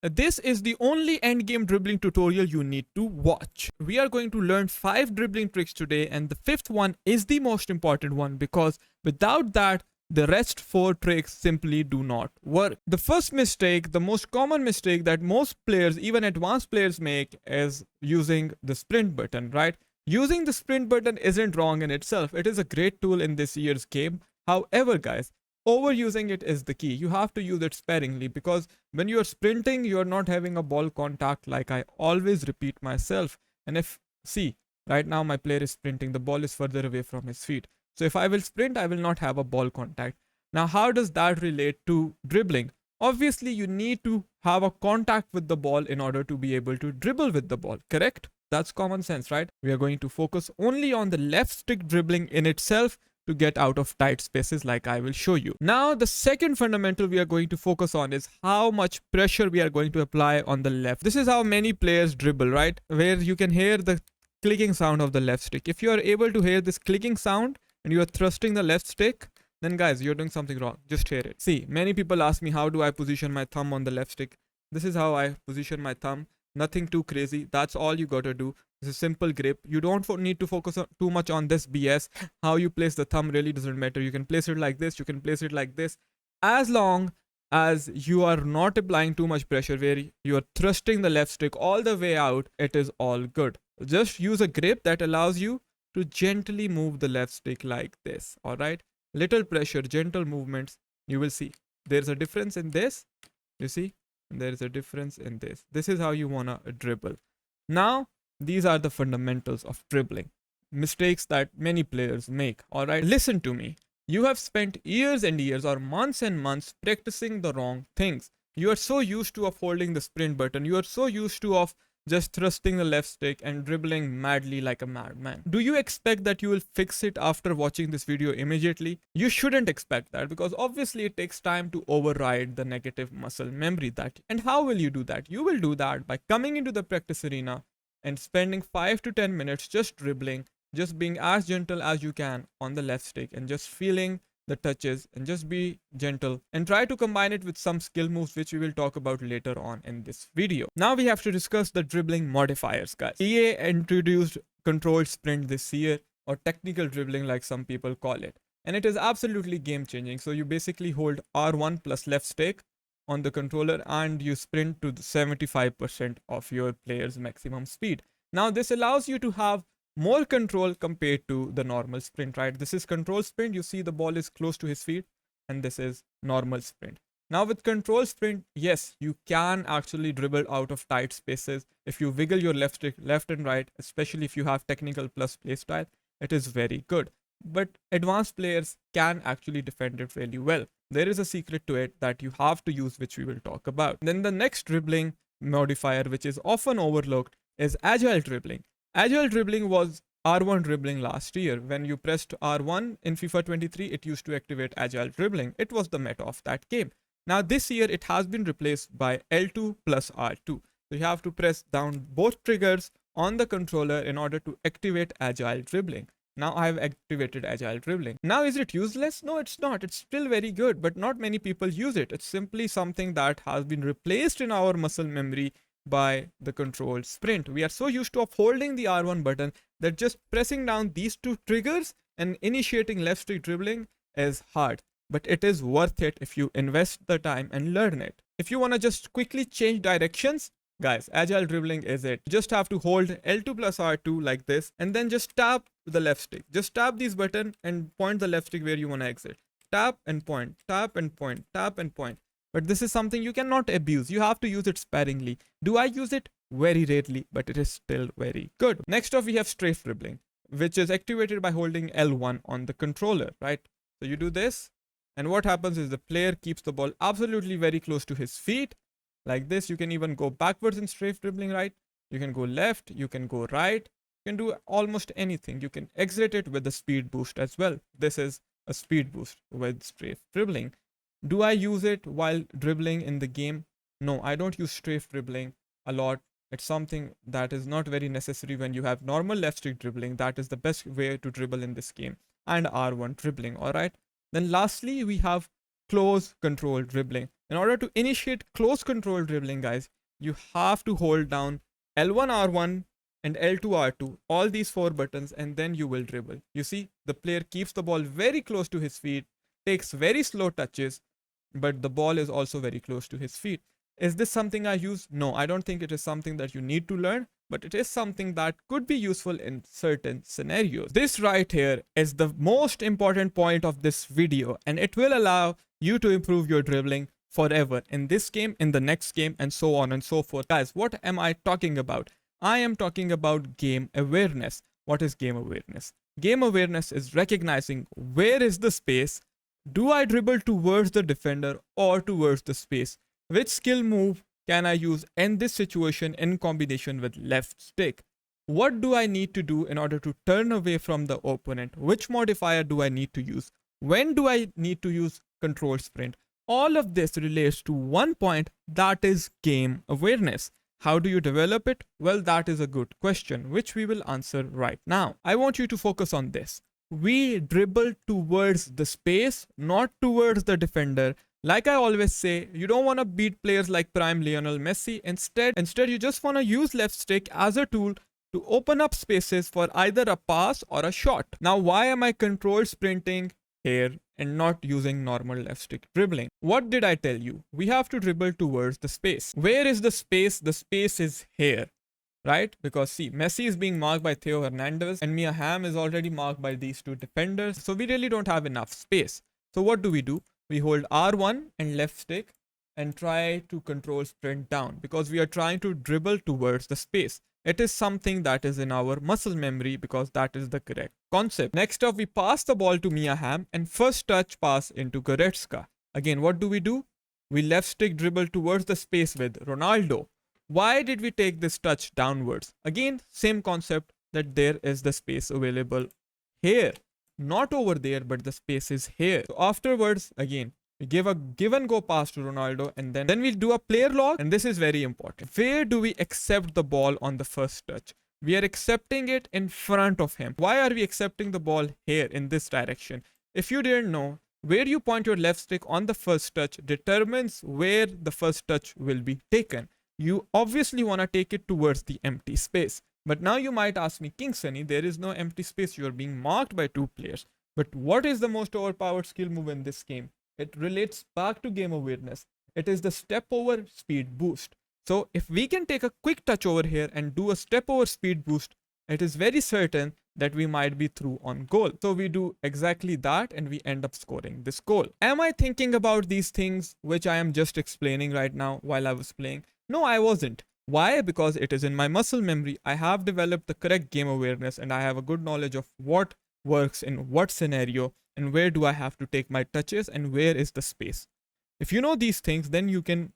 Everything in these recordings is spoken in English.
This is the only endgame dribbling tutorial you need to watch. We are going to learn 5 dribbling tricks today, and the fifth one is the most important one because without that, the rest 4 tricks simply do not work. The first mistake, the most common mistake that most players, even advanced players, make is using the sprint button, right? Using the sprint button isn't wrong in itself. It is a great tool in this year's game. However, guys, overusing it is the key. You have to use it sparingly because when you are sprinting, you are not having a ball contact, like I always repeat myself. And if, see, right now my player is sprinting, the ball is further away from his feet. So if I will sprint, I will not have a ball contact. Now, how does that relate to dribbling? Obviously, you need to have a contact with the ball in order to be able to dribble with the ball, correct? That's common sense, right? We are going to focus only on the left stick dribbling in itself to get out of tight spaces, like I will show you. Now, the second fundamental we are going to focus on is how much pressure we are going to apply on the left. This is how many players dribble, right? Where you can hear the clicking sound of the left stick. If you are able to hear this clicking sound and you are thrusting the left stick, then guys, you're doing something wrong. Just hear it. See, many people ask me, how do I position my thumb on the left stick? This is how I position my thumb. Nothing too crazy. That's all you gotta do. It's a simple grip. You don't need to focus too much on this BS. How you place the thumb really doesn't matter. You can place it like this. You can place it like this. As long as you are not applying too much pressure where you are thrusting the left stick all the way out, it is all good. Just use a grip that allows you to gently move the left stick like this. All right. Little pressure, gentle movements. You will see. There's a difference in this. You see? There is a difference in this. This is how you want to dribble. Now, these are the fundamentals of dribbling. Mistakes that many players make. Alright, listen to me. You have spent years and years or months and months practicing the wrong things. You are so used to holding the sprint button. You are so used to just thrusting the left stick and dribbling madly like a madman. Do you expect that you will fix it after watching this video immediately? You shouldn't expect that because obviously it takes time to override the negative muscle memory that. And how will you do that? You will do that by coming into the practice arena and spending 5 to 10 minutes just dribbling, just being as gentle as you can on the left stick and just feeling the touches and just be gentle and try to combine it with some skill moves which we will talk about later on in this video. Now we have to discuss the dribbling modifiers, guys. EA introduced controlled sprint this year, or technical dribbling like some people call it, and it is absolutely game changing. So you basically hold R1 plus left stick on the controller and you sprint to 75% of your player's maximum speed. Now this allows you to have more control compared to the normal sprint, right? This is control sprint. You see the ball is close to his feet, and this is normal sprint. Now with control sprint, yes, you can actually dribble out of tight spaces. If you wiggle your left stick left and right, especially if you have technical plus play style, it is very good. But advanced players can actually defend it really well. There is a secret to it that you have to use, which we will talk about. Then the next dribbling modifier, which is often overlooked, is agile dribbling. Agile dribbling was R1 dribbling last year. When you pressed R1 in FIFA 23, it used to activate agile dribbling. It was the meta of that game. Now this year, it has been replaced by L2 plus R2. So you have to press down both triggers on the controller in order to activate agile dribbling. Now I have activated agile dribbling. Now is it useless? No, it's not. It's still very good, but not many people use it. It's simply something that has been replaced in our muscle memory by the controlled sprint. We are so used to holding the R1 button that just pressing down these two triggers and initiating left stick dribbling is hard. But it is worth it if you invest the time and learn it. If you want to just quickly change directions, guys, agile dribbling is it. You just have to hold L2 plus R2 like this and then just tap the left stick. Just tap this button and point the left stick where you want to exit. Tap and point, tap and point, tap and point. But this is something you cannot abuse. You have to use it sparingly. Do I use it? Very rarely, but it is still very good. Next off, we have strafe dribbling, which is activated by holding L1 on the controller, right? So you do this, and what happens is the player keeps the ball absolutely very close to his feet. Like this, you can even go backwards in strafe dribbling, right? You can go left, you can go right, you can do almost anything. You can exit it with a speed boost as well. This is a speed boost with strafe dribbling. Do I use it while dribbling in the game? No, I don't use strafe dribbling a lot. It's something that is not very necessary when you have normal left stick dribbling. That is the best way to dribble in this game. And R1 dribbling, alright? Then lastly, we have close control dribbling. In order to initiate close control dribbling, guys, you have to hold down L1 R1 and L2 R2, all these four buttons, and then you will dribble. You see, the player keeps the ball very close to his feet, takes very slow touches, but the ball is also very close to his feet. Is this something I use? No, I don't think it is something that you need to learn, but it is something that could be useful in certain scenarios. This right here is the most important point of this video, and it will allow you to improve your dribbling forever in this game, in the next game, and so on and so forth. Guys, what am I talking about? I am talking about game awareness. What is game awareness? Game awareness is recognizing where is the space. Do I dribble towards the defender or towards the space? Which skill move can I use in this situation in combination with left stick? What do I need to do in order to turn away from the opponent? Which modifier do I need to use? When do I need to use control sprint? All of this relates to one point, that is game awareness. How do you develop it? Well, that is a good question, which we will answer right now. I want you to focus on this. We dribble towards the space, not towards the defender. Like I always say, you don't want to beat players like prime Lionel Messi. Instead you just want to use left stick as a tool to open up spaces for either a pass or a shot. Now, why am I control sprinting here and not using normal left stick dribbling? What did I tell you? We have to dribble towards the space. Where is the space? The space is here, right? Because see, Messi is being marked by Theo Hernandez and Mia Hamm is already marked by these two defenders. So we really don't have enough space. So what do? We hold R1 and left stick and try to control sprint down because we are trying to dribble towards the space. It is something that is in our muscle memory because that is the correct concept. Next up, we pass the ball to Mia Hamm and first touch pass into Goretzka. Again, what do? We left stick dribble towards the space with Ronaldo. Why did we take this touch downwards? Again, same concept, that there is the space available here. Not over there, but the space is here. So afterwards, again, we give a give and go pass to Ronaldo, and then we'll do a player log, and this is very important. Where do we accept the ball on the first touch? We are accepting it in front of him. Why are we accepting the ball here in this direction? If you didn't know, where you point your left stick on the first touch determines where the first touch will be taken. You obviously want to take it towards the empty space. But now you might ask me, King Sunny, there is no empty space. You are being marked by two players. But what is the most overpowered skill move in this game? It relates back to game awareness. It is the step over speed boost. So if we can take a quick touch over here and do a step over speed boost, it is very certain that we might be through on goal. So we do exactly that and we end up scoring this goal. Am I thinking about these things which I am just explaining right now while I was playing? No, I wasn't. Why? Because it is in my muscle memory. I have developed the correct game awareness and I have a good knowledge of what works in what scenario and where do I have to take my touches and where is the space. If you know these things, then you can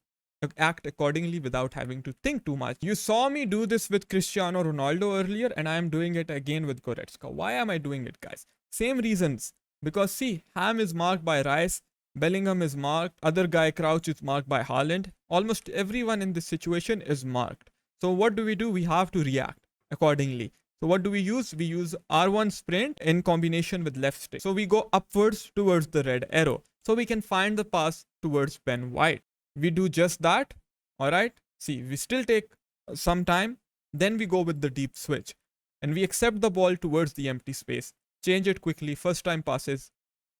act accordingly without having to think too much. You saw me do this with Cristiano Ronaldo earlier and I am doing it again with Goretzka. Why am I doing it, guys? Same reasons. Because see, Ham is marked by Rice, Bellingham is marked, other guy Crouch is marked by Haaland. Almost everyone in this situation is marked. So what do? We have to react accordingly. So what do we use? We use R1 sprint in combination with left stick. So we go upwards towards the red arrow. So we can find the pass towards Ben White. We do just that. Alright. See, we still take some time. Then we go with the deep switch. And we accept the ball towards the empty space. Change it quickly. First time passes.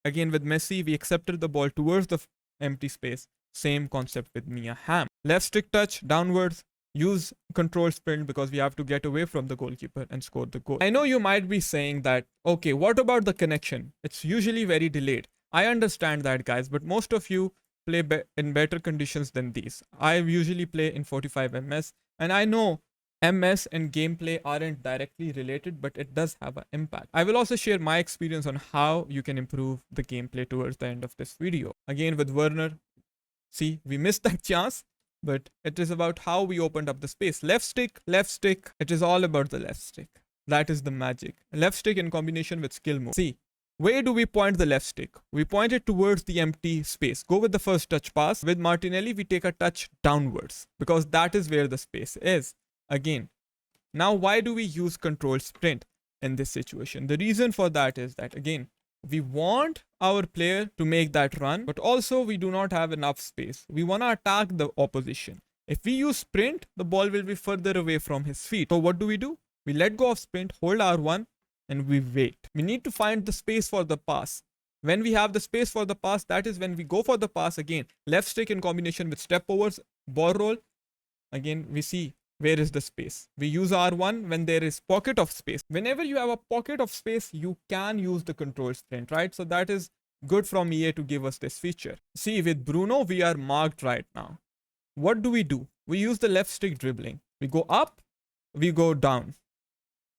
Again with Messi, we accepted the ball towards the empty space. Same concept with Mia Hamm. Left stick touch downwards. Use control sprint because we have to get away from the goalkeeper and score the goal. I know you might be saying that, okay, what about the connection? It's usually very delayed. I understand that, guys, but most of you play in better conditions than these. I usually play in 45 ms and I know MS and gameplay aren't directly related, but it does have an impact. I will also share my experience on how you can improve the gameplay towards the end of this video. Again with Werner, see, we missed that chance, but it is about how we opened up the space. Left stick, it is all about the left stick. That is the magic. Left stick in combination with skill move. See, where do we point the left stick? We point it towards the empty space. Go with the first touch pass. With Martinelli, we take a touch downwards because that is where the space is. Again, now why do we use control sprint in this situation? The reason for that is that, again, We want our player to make that run, but also we do not have enough space. We want to attack the opposition. If we use sprint, the ball will be further away from his feet. So what do? We let go of sprint, hold R1, and we wait. We need to find the space for the pass. When we have the space for the pass, that is when we go for the pass again. Left stick in combination with step overs, ball roll. Again, we see where is the space. We use R1 when there is pocket of space. Whenever you have a pocket of space, you can use the control sprint, right? So that is good from EA to give us this feature. See, with Bruno, we are marked right now. What do? We use the left stick dribbling. We go up, we go down,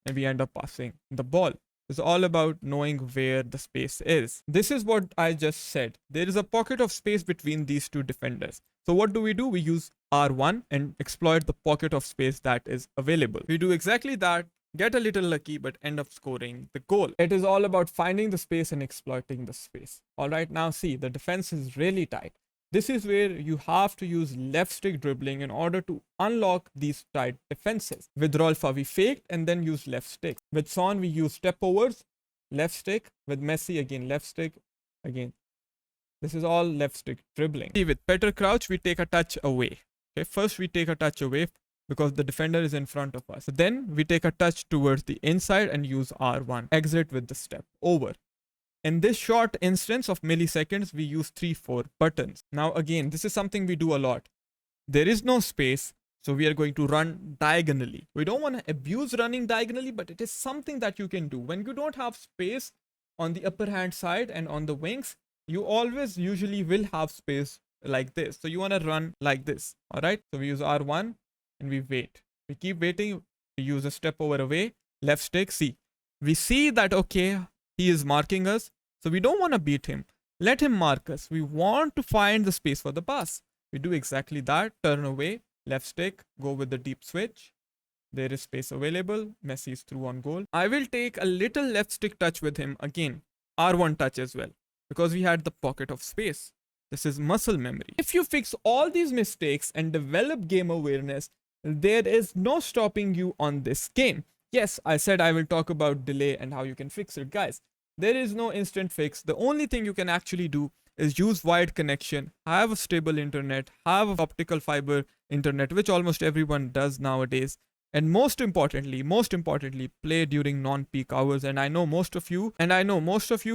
and we end up passing the ball. It's all about knowing where the space is. This is what I just said. There is a pocket of space between these two defenders. So what do? We use R1 and exploit the pocket of space that is available. We do exactly that, get a little lucky, but end up scoring the goal. It is all about finding the space and exploiting the space. All right, now see, the defense is really tight. This is where you have to use left stick dribbling in order to unlock these tight defenses. With Rolfa, we faked and then used left stick. With Son, we use step overs, left stick. With Messi, again, left stick, again. This is all left stick dribbling. See, with Peter Crouch, we take a touch away. Okay, first we take a touch away because the defender is in front of us. Then we take a touch towards the inside and use R1. Exit with the step over. In this short instance of milliseconds, we use 3-4 buttons. Now again, this is something we do a lot. There is no space, so we are going to run diagonally. We don't want to abuse running diagonally, but it is something that you can do. When you don't have space on the upper hand side and on the wings, you always usually will have space like this. So you want to run like this. All right. So we use R1 and we wait. We keep waiting. We use a step over away, left stick, C. We see that, okay, he is marking us. So we don't want to beat him. Let him mark us. We want to find the space for the pass. We do exactly that. Turn away, left stick, go with the deep switch. There is space available. Messi is through on goal. I will take a little left stick touch with him again. R1 touch as well, because we had the pocket of space. This is muscle memory. If you fix all these mistakes and develop game awareness, there is no stopping you on this game. Yes, I said I will talk about delay and how you can fix it, guys. There is no instant fix. The only thing you can actually do is use wired connection, have a stable internet, have optical fiber internet, which almost everyone does nowadays. And most importantly, play during non-peak hours. And I know most of you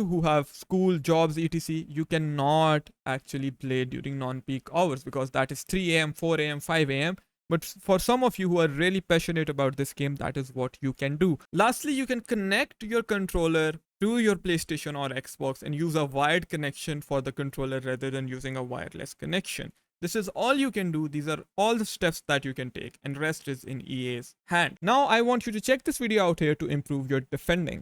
who have school, jobs, etc. You cannot actually play during non-peak hours because that is 3 a.m., 4 a.m., 5 a.m. But for some of you who are really passionate about this game, that is what you can do. Lastly, you can connect your controller to your PlayStation or Xbox and use a wired connection for the controller rather than using a wireless connection. This is all you can do. These are all the steps that you can take, and rest is in EA's hand. Now I want you to check this video out here to improve your defending.